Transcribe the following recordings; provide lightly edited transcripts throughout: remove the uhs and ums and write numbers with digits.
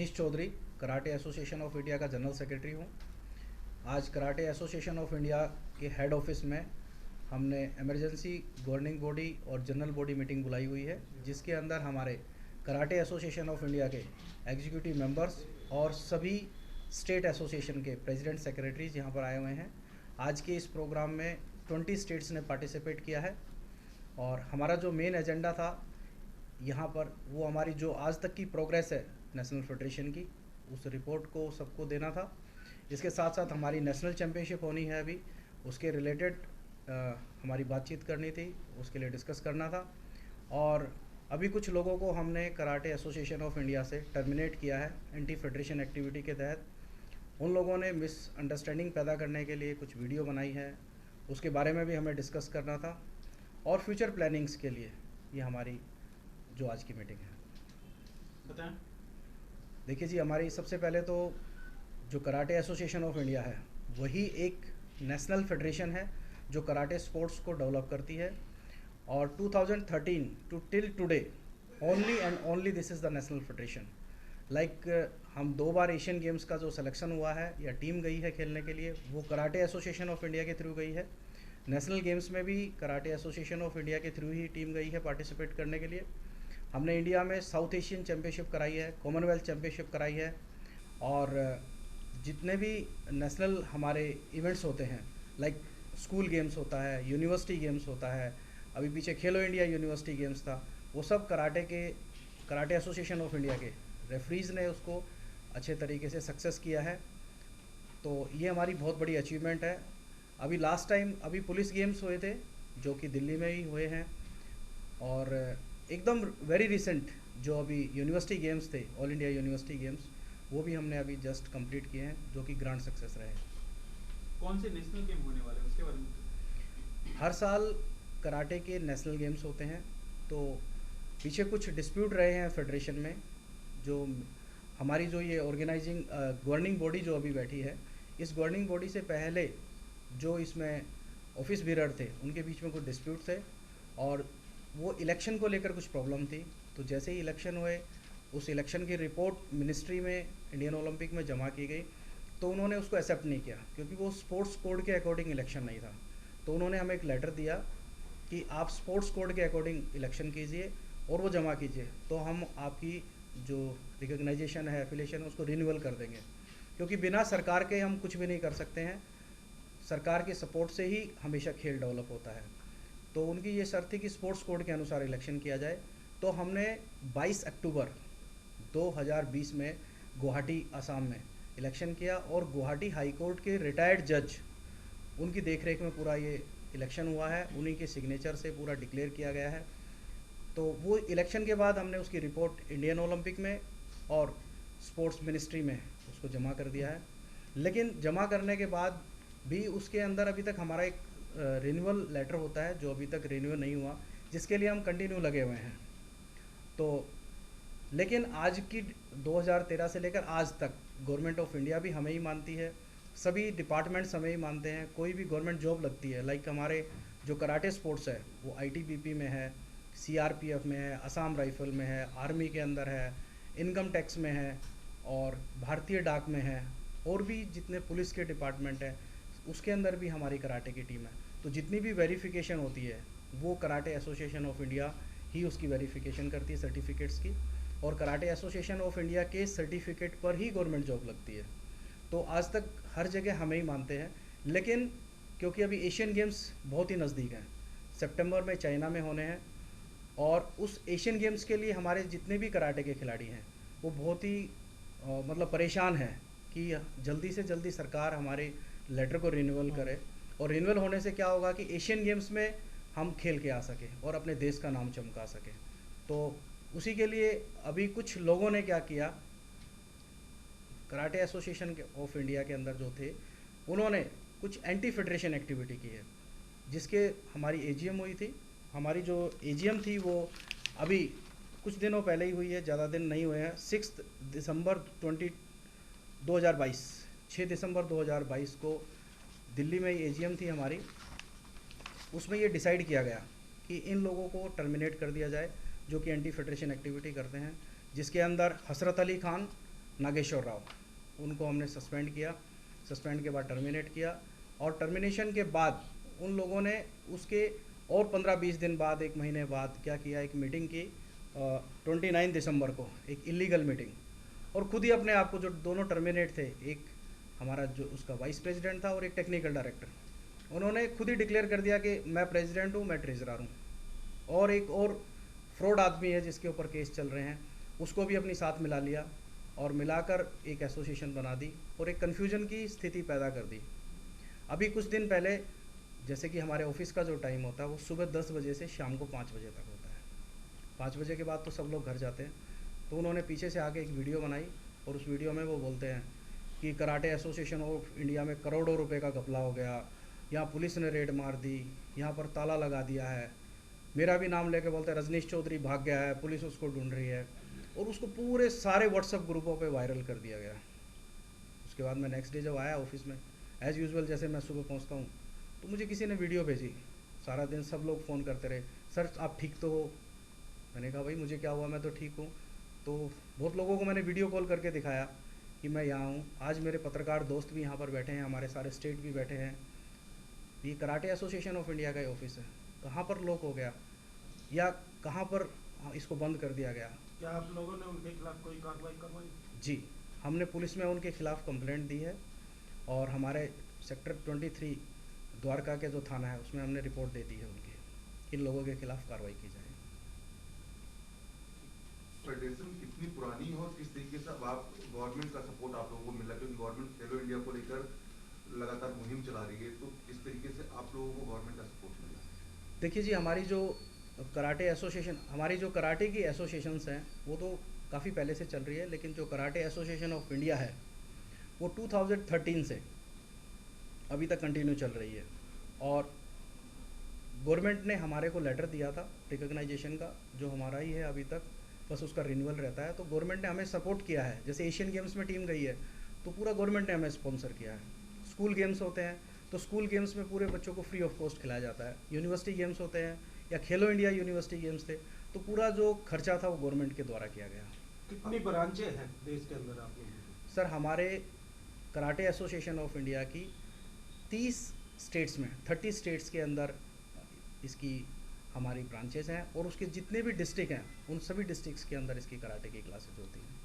Rajneesh Chaudhary, karate association of India का general secretary हूँ। आज कराटे एसोसिएशन ऑफ इंडिया के हेड ऑफिस में हमने इमरजेंसी गवर्निंग बॉडी और जनरल बॉडी मीटिंग बुलाई हुई है, जिसके अंदर हमारे कराटे एसोसिएशन ऑफ इंडिया के एग्जीक्यूटिव मेंबर्स और सभी स्टेट एसोसिएशन के प्रेसिडेंट सेक्रेटरीज यहाँ पर आए हुए हैं। आज के इस प्रोग्राम में 20 स्टेट्स ने पार्टिसिपेट किया है और हमारा जो मेन एजेंडा था यहाँ पर वो हमारी जो आज तक की प्रोग्रेस है नेशनल फेडरेशन की, उस रिपोर्ट को सबको देना था। इसके साथ साथ हमारी नेशनल चैम्पियनशिप होनी है अभी, उसके रिलेटेड हमारी बातचीत करनी थी, उसके लिए डिस्कस करना था। और अभी कुछ लोगों को हमने कराटे एसोसिएशन ऑफ इंडिया से टर्मिनेट किया है एंटी फेडरेशन एक्टिविटी के तहत। उन लोगों ने मिसअंडरस्टैंडिंग पैदा करने के लिए कुछ वीडियो बनाई है, उसके बारे में भी हमें डिस्कस करना था। और फ्यूचर प्लानिंग्स के लिए ये हमारी जो आज की मीटिंग है। बताएं। देखिए जी, हमारी सबसे पहले तो जो कराटे एसोसिएशन ऑफ इंडिया है वही एक नेशनल फेडरेशन है जो कराटे स्पोर्ट्स को डेवलप करती है। और 2013 to till today only and only this is the national federation. हम 2 बार एशियन गेम्स का जो सिलेक्शन हुआ है या टीम गई है खेलने के लिए, वो कराटे एसोसिएशन ऑफ इंडिया के थ्रू गई है। नेशनल गेम्स में भी कराटे एसोसिएशन ऑफ इंडिया के थ्रू ही टीम गई है पार्टिसिपेट करने के लिए। हमने इंडिया में साउथ एशियन चैम्पियनशिप कराई है, कॉमनवेल्थ चैम्पियनशिप कराई है, और जितने भी नेशनल हमारे इवेंट्स होते हैं लाइक स्कूल गेम्स होता है, यूनिवर्सिटी गेम्स होता है, अभी पीछे खेलो इंडिया यूनिवर्सिटी गेम्स था, वो सब कराटे एसोसिएशन ऑफ इंडिया के रेफरीज़ ने उसको अच्छे तरीके से सक्सेस किया है। तो ये हमारी बहुत बड़ी अचीवमेंट है। अभी लास्ट टाइम अभी पुलिस गेम्स हुए थे जो कि दिल्ली में ही हुए हैं, और एकदम वेरी रिसेंट जो अभी यूनिवर्सिटी गेम्स थे, ऑल इंडिया यूनिवर्सिटी गेम्स, वो भी हमने अभी जस्ट कंप्लीट किए हैं, जो कि ग्रैंड सक्सेस रहे। कौन से नेशनल गेम होने वाले हैं उसके बारे में? हर साल कराटे के नेशनल गेम्स होते हैं, तो पीछे कुछ डिस्प्यूट रहे हैं फेडरेशन में। जो हमारी जो ये ऑर्गेनाइजिंग गवर्निंग बॉडी जो अभी बैठी है, इस गवर्निंग बॉडी से पहले जो इसमें ऑफिस बीरर थे उनके बीच में कुछ डिस्प्यूट थे, और वो इलेक्शन को लेकर कुछ प्रॉब्लम थी। तो जैसे ही इलेक्शन हुए, उस इलेक्शन की रिपोर्ट मिनिस्ट्री में इंडियन ओलंपिक में जमा की गई, तो उन्होंने उसको एक्सेप्ट नहीं किया क्योंकि वो स्पोर्ट्स कोड के अकॉर्डिंग इलेक्शन नहीं था। तो उन्होंने हमें एक लेटर दिया कि आप स्पोर्ट्स कोड के अकॉर्डिंग इलेक्शन कीजिए और वो जमा कीजिए, तो हम आपकी जो रिकग्नाइजेशन है, एफिलिएशन है, उसको रिन्यूअल कर देंगे। क्योंकि बिना सरकार के हम कुछ भी नहीं कर सकते हैं, सरकार के सपोर्ट से ही हमेशा खेल डेवलप होता है। तो उनकी ये शर्त थी कि स्पोर्ट्स कोड के अनुसार इलेक्शन किया जाए। तो हमने 22 अक्टूबर 2020 में गुवाहाटी असम में इलेक्शन किया, और गुवाहाटी हाई कोर्ट के रिटायर्ड जज उनकी देखरेख में पूरा ये इलेक्शन हुआ है, उन्हीं के सिग्नेचर से पूरा डिक्लेयर किया गया है। तो वो इलेक्शन के बाद हमने उसकी रिपोर्ट इंडियन ओलंपिक में और स्पोर्ट्स मिनिस्ट्री में उसको जमा कर दिया है। लेकिन जमा करने के बाद भी उसके अंदर अभी तक हमारा एक रिन्यूअल लेटर होता है जो अभी तक रिन्यू नहीं हुआ, जिसके लिए हम कंटिन्यू लगे हुए हैं। तो लेकिन आज की 2013 से लेकर आज तक गवर्नमेंट ऑफ इंडिया भी हमें ही मानती है, सभी डिपार्टमेंट्स हमें ही मानते हैं। कोई भी गवर्नमेंट जॉब लगती है, लाइक हमारे जो कराटे स्पोर्ट्स है वो आईटीबीपी में है, सीआरपीएफ में है, असम राइफल में है, आर्मी के अंदर है, इनकम टैक्स में है, और भारतीय डाक में है, और भी जितने पुलिस के डिपार्टमेंट हैं उसके अंदर भी हमारी कराटे की टीम है। तो जितनी भी वेरिफिकेशन होती है वो कराटे एसोसिएशन ऑफ इंडिया ही उसकी वेरिफिकेशन करती है सर्टिफिकेट्स की, और कराटे एसोसिएशन ऑफ इंडिया के सर्टिफिकेट पर ही गवर्नमेंट जॉब लगती है। तो आज तक हर जगह हमें ही मानते हैं। लेकिन क्योंकि अभी एशियन गेम्स बहुत ही नज़दीक हैं, सितंबर में चाइना में होने हैं, और उस एशियन गेम्स के लिए हमारे जितने भी कराटे के खिलाड़ी हैं वो बहुत ही मतलब परेशान हैं कि जल्दी से जल्दी सरकार हमारे लेटर को रिन्यूअल करे, और रिन्यूअल होने से क्या होगा कि एशियन गेम्स में हम खेल के आ सके और अपने देश का नाम चमका सके। तो उसी के लिए अभी कुछ लोगों ने क्या किया, कराटे एसोसिएशन ऑफ इंडिया के अंदर जो थे उन्होंने कुछ एंटी फेडरेशन एक्टिविटी की है, जिसके हमारी एजीएम हुई थी। हमारी जो एजीएम थी वो अभी कुछ दिनों पहले ही हुई है, ज़्यादा दिन नहीं हुए हैं। 6 दिसंबर 2022 6 दिसंबर 2022 को दिल्ली में एजीएम थी हमारी। उसमें ये डिसाइड किया गया कि इन लोगों को टर्मिनेट कर दिया जाए जो कि एंटी फेडरेशन एक्टिविटी करते हैं, जिसके अंदर हसरत अली खान, नागेश्वर राव, उनको हमने सस्पेंड किया। सस्पेंड के बाद टर्मिनेट किया, और टर्मिनेशन के बाद उन लोगों ने उसके और 15-20 दिन बाद, 1 महीने बाद क्या किया, एक मीटिंग की 29 दिसंबर को, एक इलीगल मीटिंग, और खुद ही अपने आप को, जो दोनों टर्मिनेट थे, एक हमारा जो उसका वाइस प्रेसिडेंट था और एक टेक्निकल डायरेक्टर, उन्होंने खुद ही डिक्लेयर कर दिया कि मैं प्रेसिडेंट हूँ, मैं ट्रेजरर हूँ। और एक और फ्रॉड आदमी है जिसके ऊपर केस चल रहे हैं, उसको भी अपनी साथ मिला लिया और मिलाकर एक एसोसिएशन बना दी और एक कन्फ्यूजन की स्थिति पैदा कर दी। अभी कुछ दिन पहले, जैसे कि हमारे ऑफिस का जो टाइम होता है वो सुबह 10 बजे से शाम को 5 बजे तक होता है। 5 बजे के बाद तो सब लोग घर जाते हैं, तो उन्होंने पीछे से आके एक वीडियो बनाई और उस वीडियो में वो बोलते हैं कि कराटे एसोसिएशन ऑफ इंडिया में करोड़ों रुपए का घपला हो गया, यहाँ पुलिस ने रेड मार दी, यहाँ पर ताला लगा दिया है। मेरा भी नाम लेके बोलते हैं रजनीश चौधरी भाग गया है, पुलिस उसको ढूंढ रही है, और उसको पूरे सारे व्हाट्सएप ग्रुपों पे वायरल कर दिया गया। उसके बाद मैं नेक्स्ट डे जब आया ऑफिस में, एज़ यूजुअल जैसे मैं सुबह पहुंचता हूं, तो मुझे किसी ने वीडियो भेजी। सारा दिन सब लोग फ़ोन करते रहे, सर आप ठीक तो हो? मैंने कहा भाई मुझे क्या हुआ, मैं तो ठीक हूँ। तो बहुत लोगों को मैंने वीडियो कॉल करके दिखाया कि मैं यहाँ हूँ। आज मेरे पत्रकार दोस्त भी यहाँ पर बैठे हैं, हमारे सारे स्टेट भी बैठे हैं। ये कराटे एसोसिएशन ऑफ इंडिया का ऑफिस है, कहाँ पर लॉक हो गया या कहाँ पर इसको बंद कर दिया गया? क्या आप लोगों ने उनके खिलाफ कोई कार्रवाई करवाई? जी, हमने पुलिस में उनके खिलाफ कंप्लेंट दी है, और हमारे सेक्टर 23 द्वारका के जो थाना है उसमें हमने रिपोर्ट दे दी है उनकी, इन लोगों के खिलाफ कार्रवाई की जाए। फेडरेशन कितनी पुरानी है और किस तरीके से अब आप गवर्नमेंट का सपोर्ट आप लोगों को मिला, क्योंकि गवर्नमेंट खेलो इंडिया को लेकर लगातार मुहिम चला रही है, तो किस तरीके से आप लोगों को गवर्नमेंट का सपोर्ट मिला? देखिए जी, हमारी जो कराटे एसोसिएशन, हमारी जो कराटे की एसोसिएशंस हैं वो तो काफ़ी पहले से चल रही है, लेकिन जो कराटे एसोसिएशन ऑफ इंडिया है वो 2013 से अभी तक कंटिन्यू चल रही है। और गवर्नमेंट ने हमारे को लेटर दिया था रिकॉग्नाइजेशन का, जो हमारा ही है अभी तक, बस उसका रिन्यूअल रहता है। तो गवर्नमेंट ने हमें सपोर्ट किया है। जैसे एशियन गेम्स में टीम गई है तो पूरा गवर्नमेंट ने हमें स्पॉन्सर किया है। स्कूल गेम्स होते हैं तो स्कूल गेम्स में पूरे बच्चों को फ्री ऑफ कॉस्ट खिलाया जाता है। यूनिवर्सिटी गेम्स होते हैं या खेलो इंडिया यूनिवर्सिटी गेम्स थे, तो पूरा जो खर्चा था वो गवर्नमेंट के द्वारा किया गया। कितनी ब्रांचें हैं देश के अंदर आप लोगों की? सर, हमारे कराटे एसोसिएशन ऑफ इंडिया की 30 स्टेट्स में, 30 स्टेट्स के अंदर इसकी हमारी ब्रांचेस हैं, और उसके जितने भी डिस्ट्रिक्ट हैं उन सभी डिस्ट्रिक्ट्स के अंदर इसकी कराटे की क्लासेज होती हैं।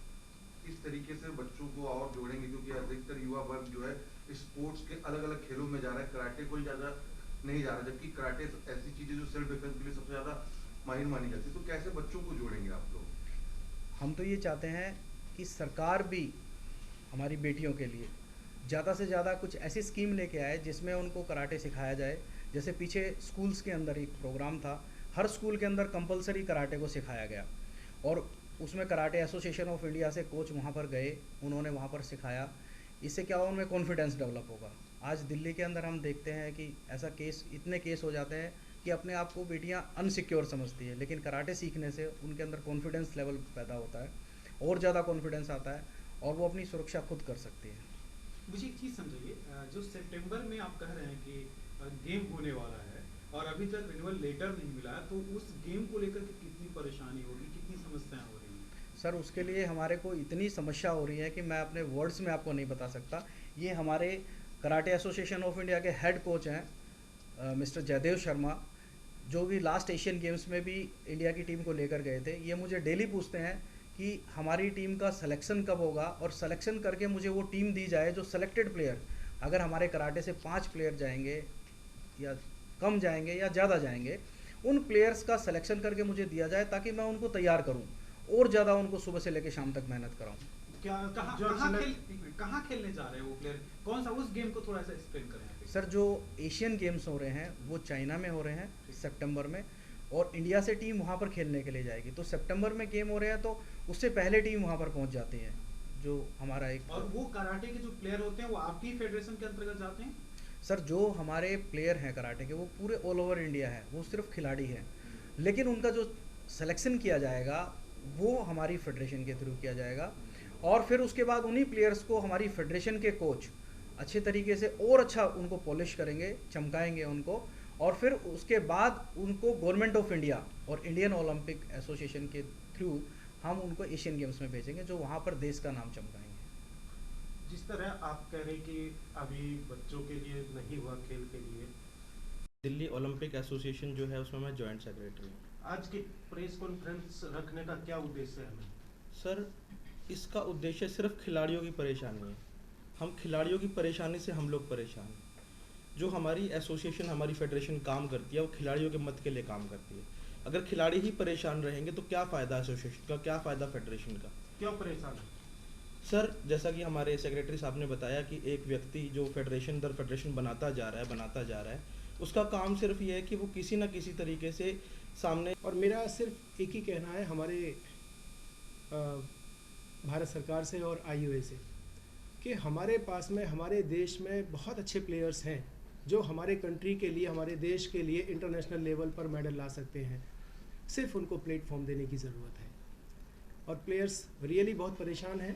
इस तरीके से बच्चों को और जोड़ेंगे, क्योंकि अधिकतर युवा वर्ग जो है स्पोर्ट्स के अलग अलग खेलों में जा रहा है, कराटे को ज़्यादा नहीं जा रहा, जबकि कराटे ऐसी चीज़ें जो सेल्फ डिफेंस के लिए सबसे ज़्यादा माहिर मानी जाती है। तो कैसे बच्चों को जोड़ेंगे आप लोग? हम तो ये चाहते हैं कि सरकार भी हमारी बेटियों के लिए ज़्यादा से ज़्यादा कुछ ऐसी स्कीम लेके आए जिसमें उनको कराटे सिखाया जाए। जैसे पीछे स्कूल्स के अंदर एक प्रोग्राम था, हर स्कूल के अंदर कंपलसरी कराटे को सिखाया गया, और उसमें कराटे एसोसिएशन ऑफ इंडिया से कोच वहाँ पर गए, उन्होंने वहाँ पर सिखाया। इससे क्या होगा, उनमें कॉन्फिडेंस डेवलप होगा। आज दिल्ली के अंदर हम देखते हैं कि ऐसा केस, इतने केस हो जाते हैं कि अपने आप को बेटियां अनसिक्योर समझती है, लेकिन कराटे सीखने से उनके अंदर कॉन्फिडेंस लेवल पैदा होता है, और ज़्यादा कॉन्फिडेंस आता है, और वो अपनी सुरक्षा खुद कर सकती है। मुझे एक चीज़ समझाइए, जो सितंबर में आप कह रहे हैं कि गेम होने वाला है और अभी तक रिन्यूअल लेटर नहीं मिला है, तो उस गेम को लेकर के कितनी परेशानी होगी, कितनी समस्याएं हो रही हैं? सर, उसके लिए हमारे को इतनी समस्या हो रही है कि मैं अपने वर्ड्स में आपको नहीं बता सकता। ये हमारे कराटे एसोसिएशन ऑफ इंडिया के हेड कोच हैं मिस्टर जयदेव शर्मा, जो भी लास्ट एशियन गेम्स में भी इंडिया की टीम को लेकर गए थे। ये मुझे डेली पूछते हैं कि हमारी टीम का सिलेक्शन कब होगा, और सिलेक्शन करके मुझे वो टीम दी जाए जो सेलेक्टेड प्लेयर, अगर हमारे कराटे से 5 प्लेयर जाएंगे या कम जाएंगे या ज़्यादा जाएंगे, उन प्लेयर्स का सिलेक्शन करके मुझे दिया जाए ताकि मैं उनको तैयार करूं और ज़्यादा उनको सुबह से लेकर शाम तक मेहनत कराऊं। क्या कहाँ खेलने जा रहे हैं वो प्लेयर, कौन सा, उस गेम को थोड़ा सा एक्सप्लेन करें आप। सर, जो एशियन गेम्स हो रहे हैं वो चाइना में हो रहे हैं सितंबर में, और इंडिया से टीम वहाँ पर खेलने के लिए जाएगी। तो सितंबर में गेम हो रहे हैं तो उससे पहले टीम वहाँ पर पहुँच जाती है, जो हमारा एक। और वो कराटे के जो प्लेयर होते हैं वो आपकी फेडरेशन के अंतर्गत जाते हैं? सर, जो हमारे प्लेयर हैं कराटे के वो पूरे ऑल ओवर इंडिया है, वो सिर्फ खिलाड़ी हैं, लेकिन उनका जो सिलेक्शन किया जाएगा वो हमारी फेडरेशन के थ्रू किया जाएगा, और फिर उसके बाद उन्हीं प्लेयर्स को हमारी फेडरेशन के कोच अच्छे तरीके से और अच्छा उनको पॉलिश करेंगे, चमकाएंगे उनको, और फिर उसके बाद उनको गवर्नमेंट ऑफ इंडिया और इंडियन ओलंपिक एसोसिएशन के थ्रू हम उनको एशियन गेम्स में भेजेंगे, जो वहाँ पर देश का नाम चमकाएंगे। जिस तरह आप कह रहे कि अभी बच्चों के लिए नहीं हुआ खेल के लिए, दिल्ली ओलंपिक एसोसिएशन जो है उसमें मैं जॉइंट सेक्रेटरी हूँ। आज की प्रेस कॉन्फ्रेंस रखने का क्या उद्देश्य है हमें? सर, इसका उद्देश्य सिर्फ खिलाड़ियों की परेशानी है। हम खिलाड़ियों की परेशानी से हम लोग परेशान हैं। जो हमारी एसोसिएशन, हमारी फेडरेशन काम करती है वो खिलाड़ियों के मत के लिए काम करती है। अगर खिलाड़ी ही परेशान रहेंगे तो क्या फ़ायदा एसोसिएशन का, क्या फ़ायदा फेडरेशन का? क्यों परेशान है? सर, जैसा कि हमारे सेक्रेटरी साहब ने बताया कि एक व्यक्ति जो फेडरेशन दर फेडरेशन बनाता जा रहा है, उसका काम सिर्फ ये है कि वो किसी न किसी तरीके से सामने। और मेरा सिर्फ एक ही कहना है हमारे भारत सरकार से और आईओए से कि हमारे पास में, हमारे देश में बहुत अच्छे प्लेयर्स हैं जो हमारे कंट्री के लिए, हमारे देश के लिए इंटरनेशनल लेवल पर मेडल ला सकते हैं। सिर्फ उनको प्लेटफॉर्म देने की ज़रूरत है। और प्लेयर्स रियली बहुत परेशान हैं।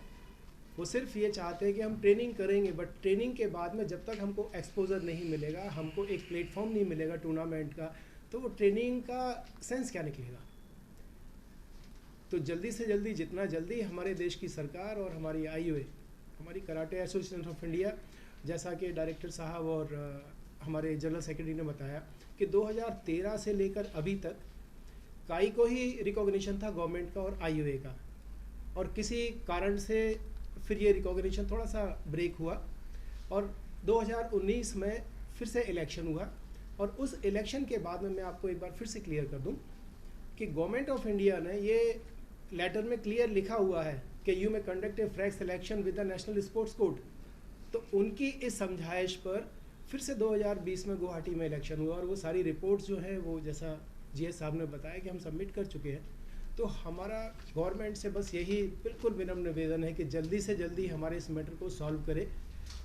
वो सिर्फ ये चाहते हैं कि हम ट्रेनिंग करेंगे, बट ट्रेनिंग के बाद में जब तक हमको एक्सपोजर नहीं मिलेगा, हमको एक प्लेटफॉर्म नहीं मिलेगा टूर्नामेंट का, तो वो ट्रेनिंग का सेंस क्या निकलेगा। तो जल्दी से जल्दी, जितना जल्दी हमारे देश की सरकार और हमारी आईओए, हमारी कराटे एसोसिएशन ऑफ इंडिया, जैसा कि डायरेक्टर साहब और हमारे जनरल सेक्रेटरी ने बताया कि 2013 से लेकर अभी तक काई को ही रिकॉग्निशन था गवर्नमेंट का और आईओए का, और किसी कारण से फिर ये रिकॉग्निशन थोड़ा सा ब्रेक हुआ और 2019 में फिर से इलेक्शन हुआ। और उस इलेक्शन के बाद में मैं आपको एक बार फिर से क्लियर कर दूं कि गवर्नमेंट ऑफ इंडिया ने ये लेटर में क्लियर लिखा हुआ है कि यू में conduct a Frank selection with the national sports code. तो उनकी इस समझाइश पर फिर से 2020 में गुवाहाटी में इलेक्शन हुआ और वो सारी रिपोर्ट्स जो है वो जैसा जीएस साहब ने बताया कि हम सबमिट कर चुके हैं। तो हमारा गवर्नमेंट से बस यही बिल्कुल विनम्र निवेदन है कि जल्दी से जल्दी हमारे इस मैटर को सॉल्व करे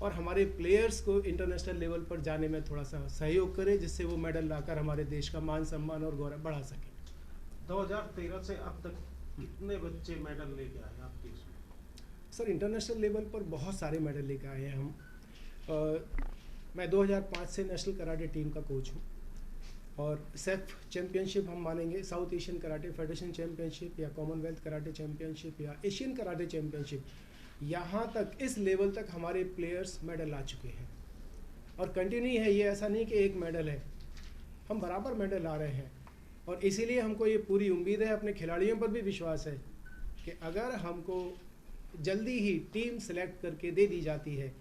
और हमारे प्लेयर्स को इंटरनेशनल लेवल पर जाने में थोड़ा सा सहयोग करे, जिससे वो मेडल लाकर हमारे देश का मान सम्मान और गौरव बढ़ा सकें। 2013 से अब तक कितने बच्चे मेडल लेके आए आपके इसमें? सर, इंटरनेशनल लेवल पर बहुत सारे मेडल लेकर आए हैं हम। मैं 2005 से नेशनल कराटे टीम का कोच हूँ और सेफ चैम्पियनशिप हम मानेंगे, south Asian karate federation championship या कॉमनवेल्थ कराटे चैम्पियनशिप या एशियन कराटे चैम्पियनशिप, यहाँ तक इस लेवल तक हमारे प्लेयर्स मेडल ला चुके हैं और कंटिन्यू है। ये ऐसा नहीं कि एक मेडल है, हम बराबर मेडल ला रहे हैं। और इसीलिए हमको ये पूरी उम्मीद है, अपने खिलाड़ियों पर भी विश्वास है कि अगर हमको जल्दी ही टीम सेलेक्ट करके दे दी जाती है,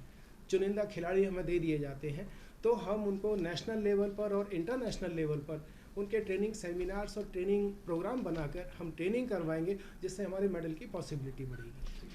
चुनिंदा खिलाड़ी हमें दे दिए जाते हैं, तो हम उनको नेशनल लेवल पर और इंटरनेशनल लेवल पर उनके ट्रेनिंग सेमिनार्स और ट्रेनिंग प्रोग्राम बनाकर हम ट्रेनिंग करवाएंगे, जिससे हमारे मेडल की पॉसिबिलिटी बढ़ेगी।